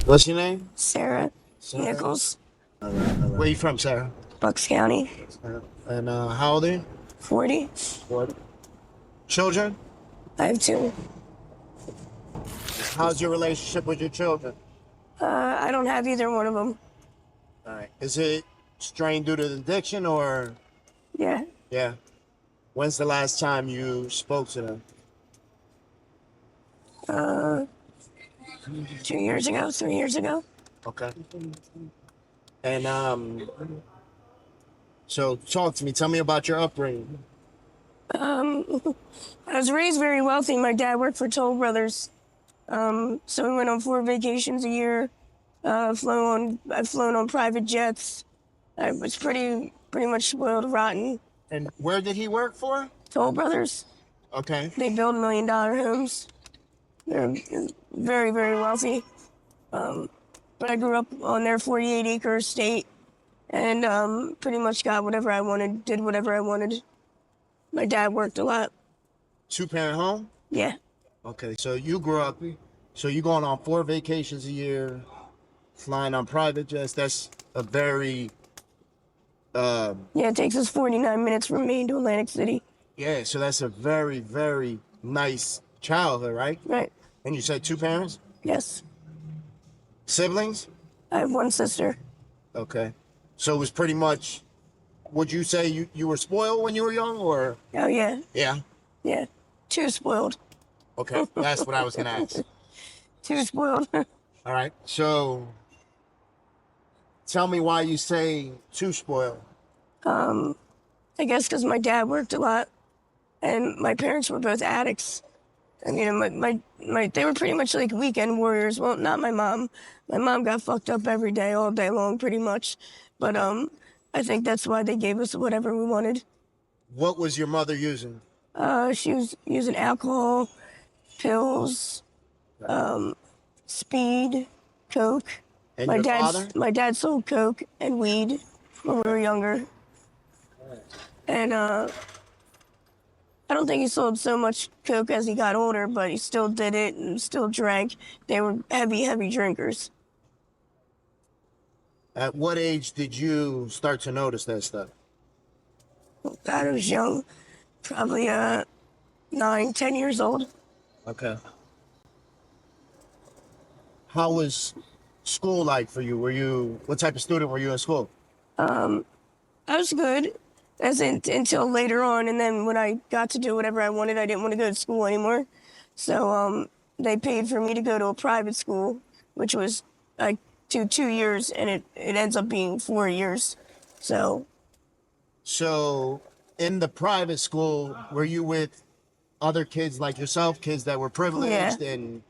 What's your name? Sarah Sarah. Nichols, All right, all right. Where you from, Sarah? Bucks County, And how old are you? 40. What? Children? I have 2. How's your relationship with your children? I don't have either one of them. All right. Is it strained due to addiction or? Yeah. Yeah. When's the last time you spoke to them? 2 years ago, 3 years ago. Okay. And so talk to me. Tell me about your upbringing. I was raised very wealthy. My dad worked for Toll Brothers. So we went on 4 vacations a year. I've flown on private jets. I was pretty much spoiled rotten. And where did he work for? Toll Brothers. Okay. They build $1 million homes. They're very, very wealthy. But I grew up on their 48-acre estate and pretty much got whatever I wanted, did whatever I wanted. My dad worked a lot. 2-parent home? Yeah. Okay, so you grew up, so you going on 4 vacations a year, flying on private jets. That's a very, Yeah, it takes us 49 minutes from Maine to Atlantic City. yeah, so that's a very, very nice childhood, right? Right. And you said 2 parents? Yes. Siblings? I have 1 sister. Okay. So it was pretty much, would you say you were spoiled when you were young, or? Oh, yeah. Yeah. Yeah. Too spoiled. Okay, that's what I was gonna ask. Too spoiled. All right, so tell me why you say too spoiled. I guess because my dad worked a lot and my parents were both addicts. I mean, they were pretty much like weekend warriors. Well, not my mom. My mom got fucked up every day, all day long, pretty much. But I think that's why they gave us whatever we wanted. What was your mother using? She was using alcohol, pills, speed, coke. And your father? My dad sold coke and weed when we were younger. And I don't think he sold so much coke as he got older, but he still did it and still drank. They were heavy, heavy drinkers. At what age did you start to notice that stuff? God, I was young, probably 9, 10 years old. Okay. How was school like for you? What type of student were you in school? I was good until later on, and then when I got to do whatever I wanted, I didn't want to go to school anymore. So they paid for me to go to a private school, which was like 2 years, and it ends up being 4 years. So in the private school, were you with other kids like yourself, kids that were privileged, Yeah. and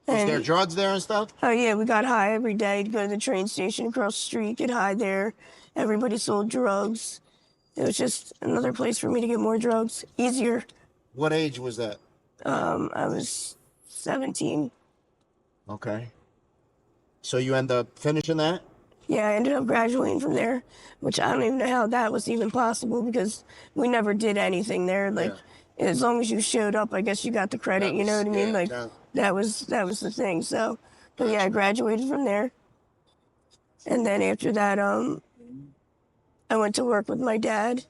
was there drugs there and stuff? Oh yeah, we got high every day. To go to the train station across the street, get high there. Everybody sold drugs. It was just another place for me to get more drugs, easier. What age was that? I was 17. Okay. So you end up finishing that? Yeah, I ended up graduating from there, which I don't even know how that was even possible because we never did anything there. Like, as long as you showed up, I guess you got the credit. You know what I mean? Like, that was the thing. So, but yeah, I graduated from there, and then after that, I went to work with my dad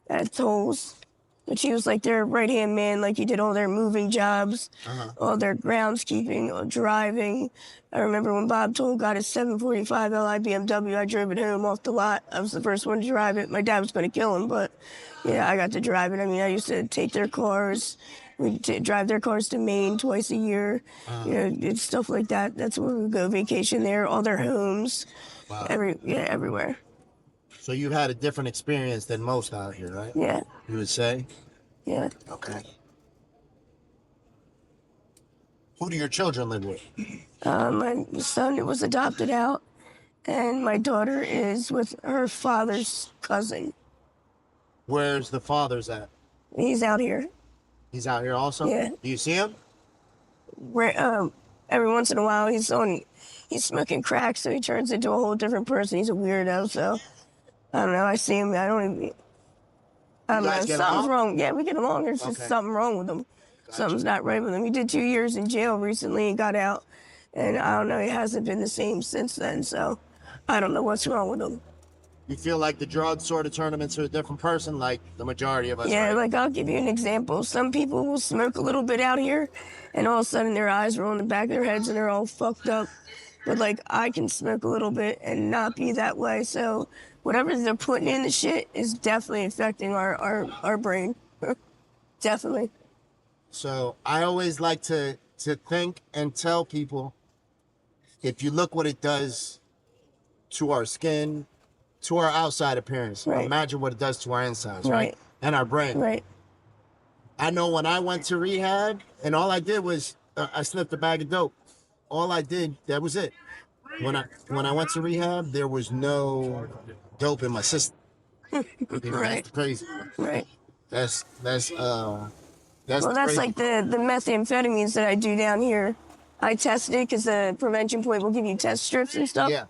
at Tolls, which he was like their right-hand man. Like, he did all their moving jobs, all their groundskeeping, all driving. I remember when Bob Toll got his 745 Li BMW, I drove it home off the lot. I was the first one to drive it. My dad was going to kill him, but yeah, I got to drive it. I mean, I used to take their cars. We'd drive their cars to Maine twice a year. You know, it's stuff like that. That's where we would go vacation there, all their homes, everywhere. So you had a different experience than most out here, right? Yeah. You would say? Yeah. Okay. Who do your children live with? My son was adopted out, and my daughter is with her father's cousin. Where's the father's at? He's out here. He's out here also? Yeah. Do you see him? Every once in a while, he's smoking crack, so he turns into a whole different person. He's a weirdo, so I don't know. I see him. I don't know. Get Something's along? wrong. Yeah, we get along. There's just something wrong with him. something's not right with him. He did 2 years in jail recently and got out. And I don't know, he hasn't been the same since then. So I don't know what's wrong with him. You feel like the drugs sort of turn him into a different person, like the majority of us, Yeah, right? like I'll give you an example. Some people will smoke a little bit out here, and all of a sudden their eyes roll in the back of their heads and they're all fucked up. But like I can smoke a little bit and not be that way. So whatever they're putting in the shit is definitely affecting our brain. Definitely. So I always like to think and tell people, if you look what it does to our skin, to our outside appearance, right. Imagine what it does to our insides, right? And our brain. Right. I know when I went to rehab, and all I did was I sniffed a bag of dope. All I did, that was it. When I went to rehab, there was no dope in my system. Right. That's crazy. Right. That's well, that's crazy. like the methamphetamines that I do down here. I tested it because the prevention point will give you test strips and stuff. Yeah.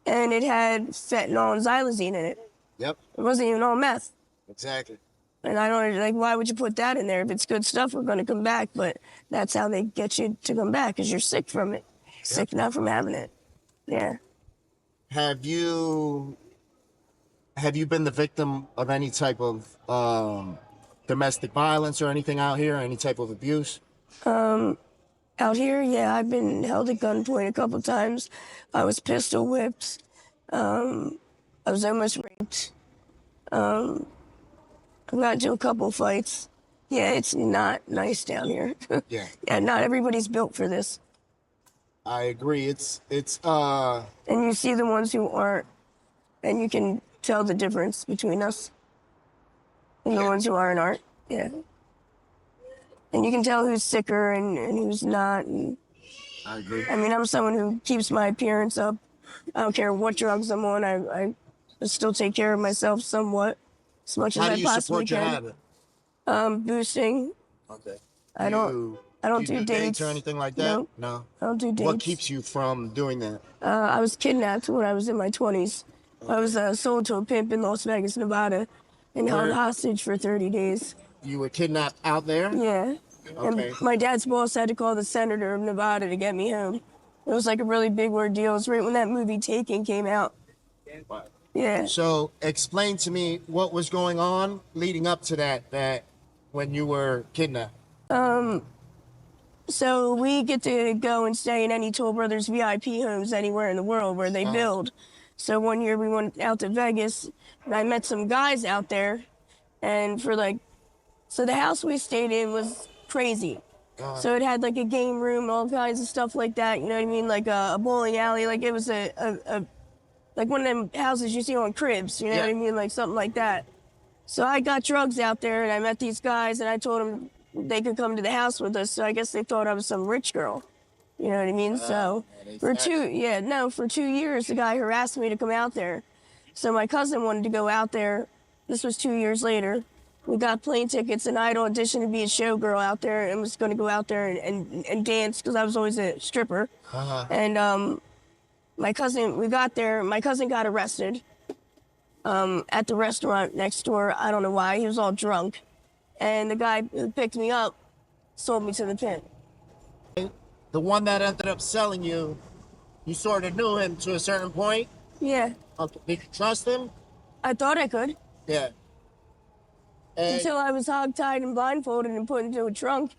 And it had fentanyl and xylazine in it. Yep. It wasn't even all meth. Exactly. And I don't, like, why would you put that in there? If it's good stuff, we're going to come back. But that's how they get you to come back, because you're sick from it. Sick not from having it. Yeah. Have you been the victim of any type of domestic violence or anything out here? Any type of abuse? Out here, yeah, I've been held at gunpoint a couple times. I was pistol whipped. I was almost raped. I got into a couple fights. Yeah, it's not nice down here. Yeah. Yeah, not everybody's built for this. I agree. It's And you see the ones who aren't, and you can tell the difference between us and the ones who aren't. Yeah. And you can tell who's sicker and who's not. And, I agree. I mean, I'm someone who keeps my appearance up. I don't care what drugs I'm on. I still take care of myself somewhat, as much as I possibly can. How do you support your habit? Boosting. Okay. I don't do dates or anything like that? Nope. No. I don't do dates. What keeps you from doing that? I was kidnapped when I was in my 20s. Okay. I was sold to a pimp in Las Vegas, Nevada, and held hostage for 30 days. You were kidnapped out there? Yeah. Okay. And my dad's boss had to call the senator of Nevada to get me home. It was like a really big ordeal. It was right when that movie Taken came out. Yeah. So explain to me what was going on leading up to that when you were kidnapped. So we get to go and stay in any Toll Brothers VIP homes anywhere in the world where they build. So one year we went out to Vegas, and I met some guys out there, and so the house we stayed in was crazy. So it had like a game room, all kinds of stuff like that. You know what I mean? Like a bowling alley. Like it was a like one of them houses you see on Cribs. You know what I mean? Like something like that. So I got drugs out there, and I met these guys, and I told them they could come to the house with us. So I guess they thought I was some rich girl. You know what I mean? So for 2 years, the guy harassed me to come out there. So my cousin wanted to go out there. This was 2 years later. We got plane tickets, and I'd auditioned to be a showgirl out there and was going to go out there and dance because I was always a stripper. And my cousin got arrested at the restaurant next door. I don't know why. He was all drunk. And the guy who picked me up sold me to the pimp. The one that ended up selling you, you sort of knew him to a certain point? Yeah. Okay. Did you trust him? I thought I could. Yeah. Until I was hogtied and blindfolded and put into a trunk.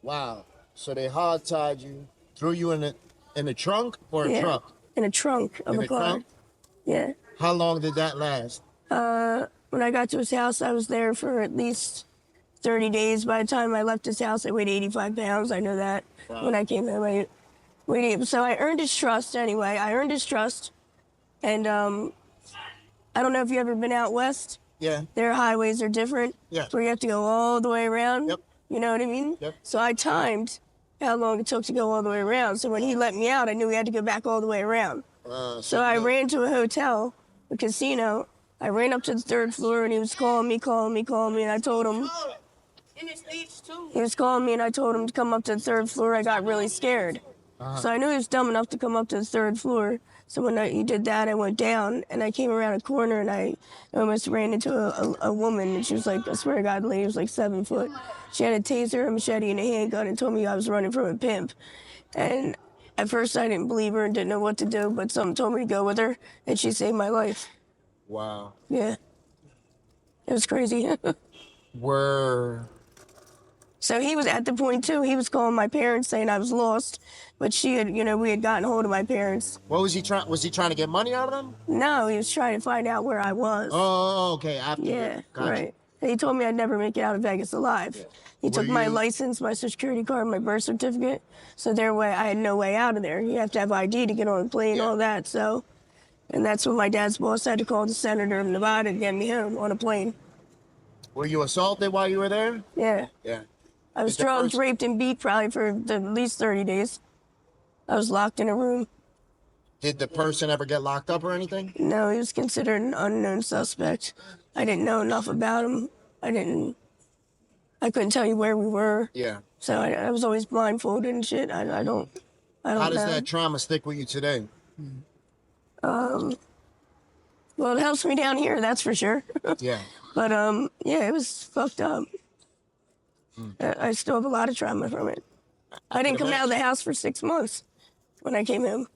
Wow. So they hogtied you, threw you in a trunk or a truck? In a trunk of a car. Trunk? Yeah. How long did that last? When I got to his house, I was there for at least 30 days. By the time I left his house, I weighed 85 pounds. I know that. Wow. When I came home, I weighed 8. So I earned his trust anyway. And I don't know if you've ever been out west. Yeah. Their highways are different. Yeah. Where you have to go all the way around. Yep. You know what I mean? Yep. So I timed how long it took to go all the way around. So when he let me out, I knew we had to go back all the way around. So I ran to a hotel, a casino. I ran up to the 3rd floor, and he was calling me, and I told him. He was calling me, and I told him to come up to the 3rd floor. I got really scared. So I knew he was dumb enough to come up to the 3rd floor. So when he did that, I went down and I came around a corner and I almost ran into a woman. And she was like, I swear to God, the lady was like 7 foot. She had a taser, a machete, and a handgun and told me I was running from a pimp. And at first I didn't believe her and didn't know what to do, but someone told me to go with her and she saved my life. Wow. Yeah. It was crazy. So he was at the point too, he was calling my parents saying I was lost, but we had gotten hold of my parents. What was he trying? Was he trying to get money out of them? No, he was trying to find out where I was. Oh, okay. After Gotcha. Right. He told me I'd never make it out of Vegas alive. Yeah. He took my license, my social security card, my birth certificate. So I had no way out of there. You have to have ID to get on the plane, all that. So, and that's when my dad's boss had to call the senator of Nevada to get me home on a plane. Were you assaulted while you were there? Yeah. Yeah. I was drugged, raped, and beat probably for at least 30 days. I was locked in a room. Did the person ever get locked up or anything? No, he was considered an unknown suspect. I didn't know enough about him. I couldn't tell you where we were. Yeah. So I was always blindfolded and shit. I don't know. How does that trauma stick with you today? Well, it helps me down here, that's for sure. Yeah. But yeah, it was fucked up. I still have a lot of trauma from it. I didn't come out of the house for 6 months when I came home.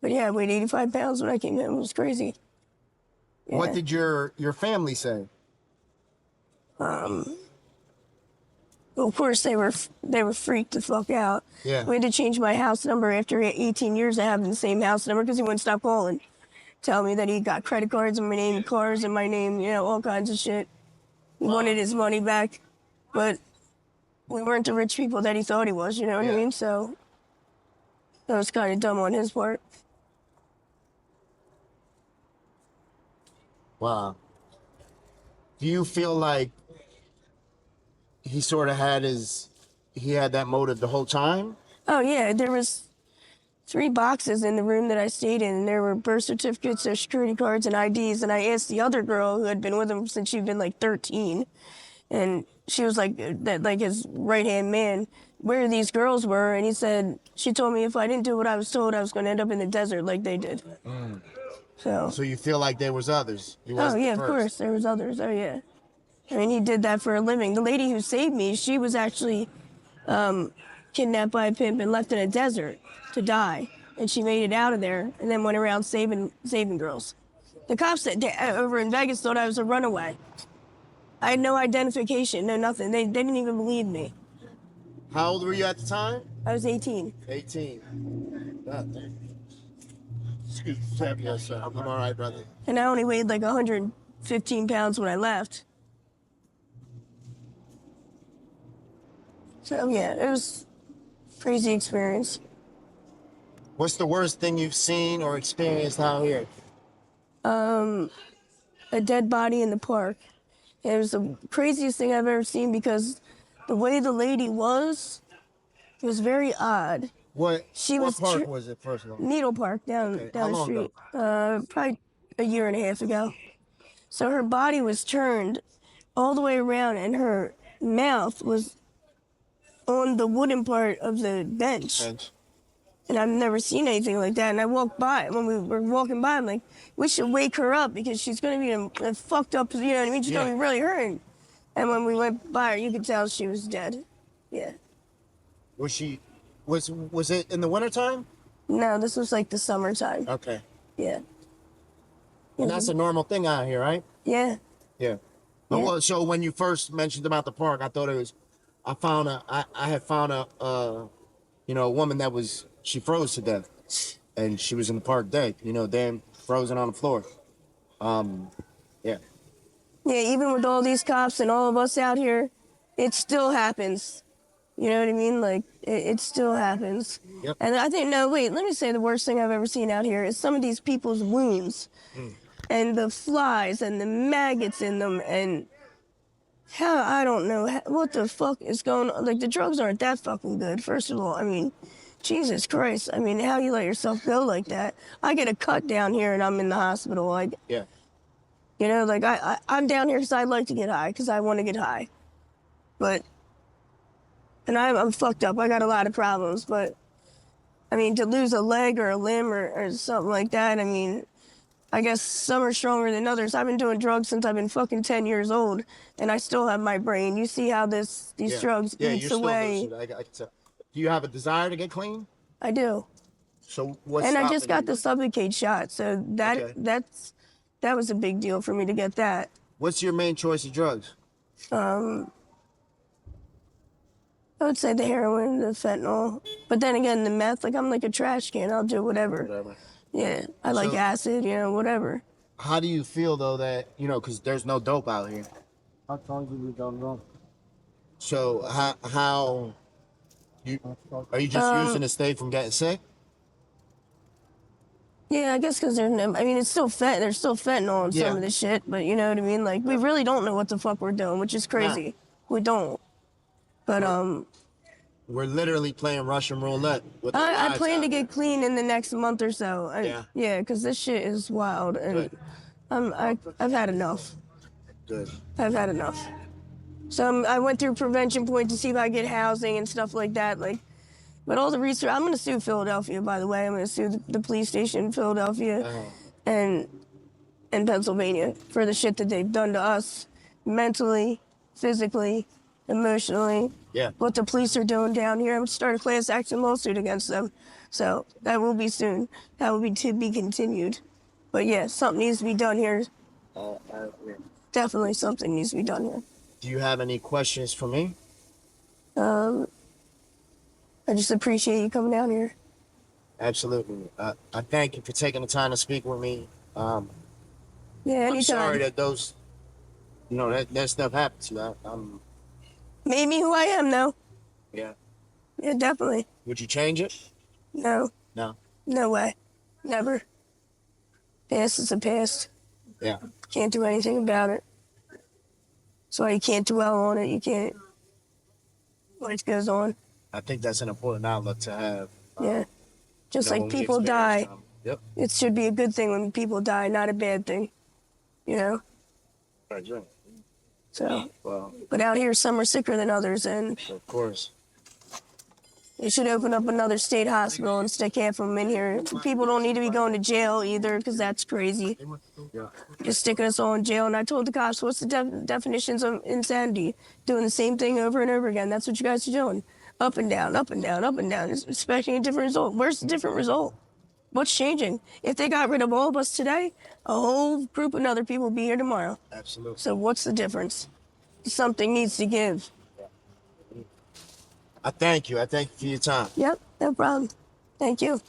But yeah, I weighed 85 pounds when I came home. It was crazy. Yeah. What did your family say? Well, of course, they were freaked the fuck out. Yeah. We had to change my house number after 18 years of having the same house number because he wouldn't stop calling. Tell me that he got credit cards in my name, cars in my name, all kinds of shit. He wanted his money back. But we weren't the rich people that he thought he was, you know what I mean? So that was kind of dumb on his part. Wow. Do you feel like he sort of had that motive the whole time? Oh, yeah. There was 3 boxes in the room that I stayed in, and there were birth certificates, social security cards, and IDs. And I asked the other girl who had been with him since she'd been like 13, and she was like his right-hand man, where these girls were. And he said, she told me if I didn't do what I was told, I was going to end up in the desert like they did. So you feel like there was others? Oh, yeah, of course. There was others. Oh, yeah. I mean, he did that for a living. The lady who saved me, she was actually kidnapped by a pimp and left in a desert to die. And she made it out of there and then went around saving girls. The cops over in Vegas thought I was a runaway. I had no identification, no nothing. They didn't even believe me. How old were you at the time? I was 18. 18. God damn. Excuse me. Yes, sir. I'm all right, brother. And I only weighed like 115 pounds when I left. So yeah, it was a crazy experience. What's the worst thing you've seen or experienced out here? A dead body in the park. It was the craziest thing I've ever seen because the way the lady was, it was very odd. What park was it, first of all? Needle Park down the street. Probably a year and a half ago. So her body was turned all the way around and her mouth was on the wooden part of the bench. And I've never seen anything like that. And I walked by, when we were walking by, I'm like, we should wake her up because she's going to be fucked up, you know what I mean? She's going to be really hurting. And when we went by her, you could tell she was dead. Yeah. Was it in the wintertime? No, this was like the summertime. Okay. Yeah. And that's a normal thing out here, right? Yeah. Yeah. Well, so when you first mentioned about the park, I thought it was, I had found a woman that she froze to death. And she was in the park dead, damn frozen on the floor. Yeah. Yeah, even with all these cops and all of us out here, it still happens. You know what I mean? Like, it still happens. Yep. And I think, let me say the worst thing I've ever seen out here is some of these people's wounds. And the flies and the maggots in them and I don't know what the fuck is going on. Like, the drugs aren't that fucking good, first of all. I mean, Jesus Christ. I mean, how you let yourself go like that? I get a cut down here and I'm in the hospital. Yeah. You know, like, I'm down here because I like to get high, because I want to get high. And I'm fucked up. I got a lot of problems, but I mean, to lose a leg or a limb or something like that, I mean, I guess some are stronger than others. I've been doing drugs since I've been fucking 10 years old, and I still have my brain. You see how these drugs eats away. I can tell. Do you have a desire to get clean? I do. So what's And I stopping just got you? the Sublocade shot, so that was a big deal for me to get that. What's your main choice of drugs? I would say the heroin, the fentanyl, but then again, the meth. Like I'm like a trash can. I'll do whatever. Whatever. Yeah, I like acid. You know, whatever. How do you feel though that because there's no dope out here? How long have you done wrong? So how are you just using to stay from getting sick? Yeah, I guess because there's no. I mean, it's still there's still fentanyl in some of this shit, but you know what I mean. Like we really don't know what the fuck we're doing, which is crazy. We don't. But we're literally playing Russian roulette. With I plan to get clean in the next month or so. Yeah, because this shit is wild, and I've had enough. Good. I've had enough. So I went through Prevention Point to see if I get housing and stuff like that. Like, but all the research, I'm gonna sue Philadelphia. By the way, I'm gonna sue the police station in Philadelphia and Pennsylvania for the shit that they've done to us, mentally, physically, emotionally. Yeah. What the police are doing down here. I'm gonna start a class action lawsuit against them. So that will be soon. That will be to be continued. But yeah, something needs to be done here. Definitely something needs to be done here. Do you have any questions for me? I just appreciate you coming down here. Absolutely. I thank you for taking the time to speak with me. Yeah, anytime. I'm sorry that that stuff happened to you. Made me who I am, though. Yeah. Yeah, definitely. Would you change it? No. No. No way. Never. Past is a past. Yeah. Can't do anything about it. That's why you can't dwell on it. You can't. Life goes on. I think that's an important outlook to have. Yeah. Just like when we people experience die. them. Yep. It should be a good thing when people die, not a bad thing. You know? Right. So. Well. But out here, some are sicker than others, and Of course. they should open up another state hospital and stick half of them in here. People don't need to be going to jail either, because that's crazy. Yeah. Just sticking us all in jail. And I told the cops, what's the definitions of insanity? Doing the same thing over and over again. That's what you guys are doing. Up and down, up and down, up and down, expecting a different result. Where's the different result? What's changing? If they got rid of all of us today, a whole group of other people will be here tomorrow. Absolutely. So what's the difference? Something needs to give. I thank you. I thank you for your time. Yep, no problem. Thank you.